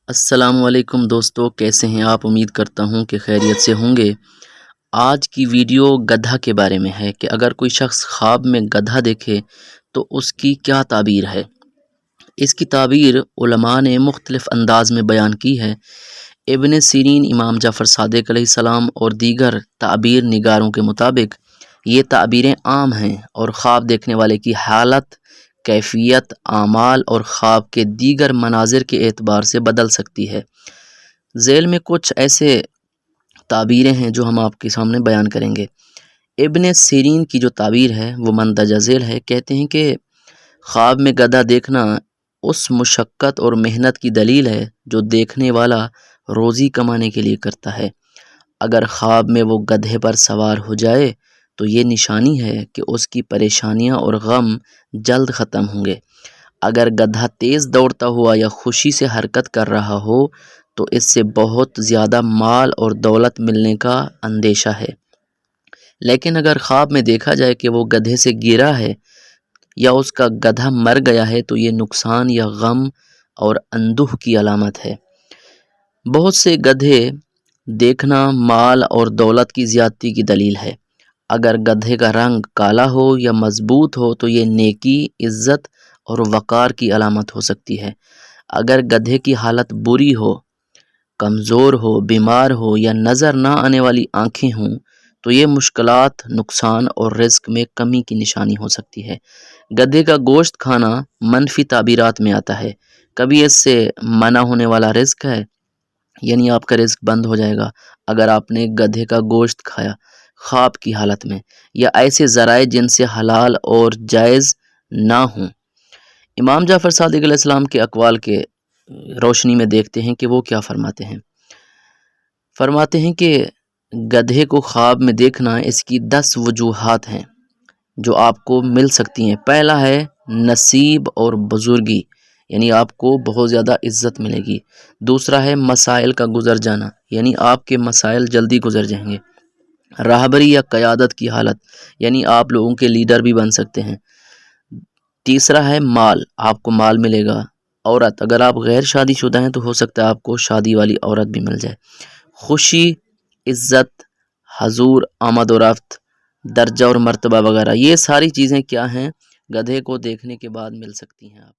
السلام علیکم دوستو، کیسے ہیں آپ؟ امید کرتا ہوں کہ خیریت سے ہوں گے۔ آج کی ویڈیو گدھا کے بارے میں ہے کہ اگر کوئی شخص خواب میں گدھا دیکھے تو اس کی کیا تعبیر ہے۔ اس کی تعبیر علماء نے مختلف انداز میں بیان کی ہے۔ ابن سیرین، امام جعفر صادق علیہ السلام اور دیگر تعبیر نگاروں کے مطابق یہ تعبیریں عام ہیں اور خواب دیکھنے والے کی حالت، کیفیت، اعمال اور خواب کے دیگر مناظر کے اعتبار سے بدل سکتی ہے۔ ذیل میں کچھ ایسے تعبیریں ہیں جو ہم آپ کے سامنے بیان کریں گے۔ ابن سیرین کی جو تعبیر ہے وہ مندرجہ ذیل ہے۔ کہتے ہیں کہ خواب میں گدھا دیکھنا اس مشقت اور محنت کی دلیل ہے جو دیکھنے والا روزی کمانے کے لیے کرتا ہے۔ اگر خواب میں وہ گدھے پر سوار ہو جائے تو یہ نشانی ہے کہ اس کی پریشانیاں اور غم جلد ختم ہوں گے۔ اگر گدھا تیز دوڑتا ہوا یا خوشی سے حرکت کر رہا ہو تو اس سے بہت زیادہ مال اور دولت ملنے کا اندیشہ ہے۔ لیکن اگر خواب میں دیکھا جائے کہ وہ گدھے سے گرا ہے یا اس کا گدھا مر گیا ہے تو یہ نقصان یا غم اور اندوہ کی علامت ہے۔ بہت سے گدھے دیکھنا مال اور دولت کی زیادتی کی دلیل ہے۔ اگر گدھے کا رنگ کالا ہو یا مضبوط ہو تو یہ نیکی، عزت اور وقار کی علامت ہو سکتی ہے۔ اگر گدھے کی حالت بری ہو، کمزور ہو، بیمار ہو یا نظر نہ آنے والی آنکھیں ہوں تو یہ مشکلات، نقصان اور رزق میں کمی کی نشانی ہو سکتی ہے۔ گدھے کا گوشت کھانا منفی تعبیرات میں آتا ہے۔ کبھی اس سے منع ہونے والا رزق ہے، یعنی آپ کا رزق بند ہو جائے گا اگر آپ نے گدھے کا گوشت کھایا خواب کی حالت میں، یا ایسے ذرائع جن سے حلال اور جائز نہ ہوں۔ امام جعفر صادق علیہ السلام کے اقوال کے روشنی میں دیکھتے ہیں کہ وہ کیا فرماتے ہیں۔ فرماتے ہیں کہ گدھے کو خواب میں دیکھنا اس کی 10 وجوہات ہیں جو آپ کو مل سکتی ہیں۔ پہلا ہے نصیب اور بزرگی، یعنی آپ کو بہت زیادہ عزت ملے گی۔ دوسرا ہے مسائل کا گزر جانا، یعنی آپ کے مسائل جلدی گزر جائیں گے۔ راہبری یا قیادت کی حالت، یعنی آپ لوگوں کے لیڈر بھی بن سکتے ہیں۔ تیسرا ہے مال، آپ کو مال ملے گا۔ عورت، اگر آپ غیر شادی شدہ ہیں تو ہو سکتا ہے آپ کو شادی والی عورت بھی مل جائے۔ خوشی، عزت، حضور، آمد و رفت، درجہ اور مرتبہ وغیرہ، یہ ساری چیزیں کیا ہیں؟ گدھے کو دیکھنے کے بعد مل سکتی ہیں آپ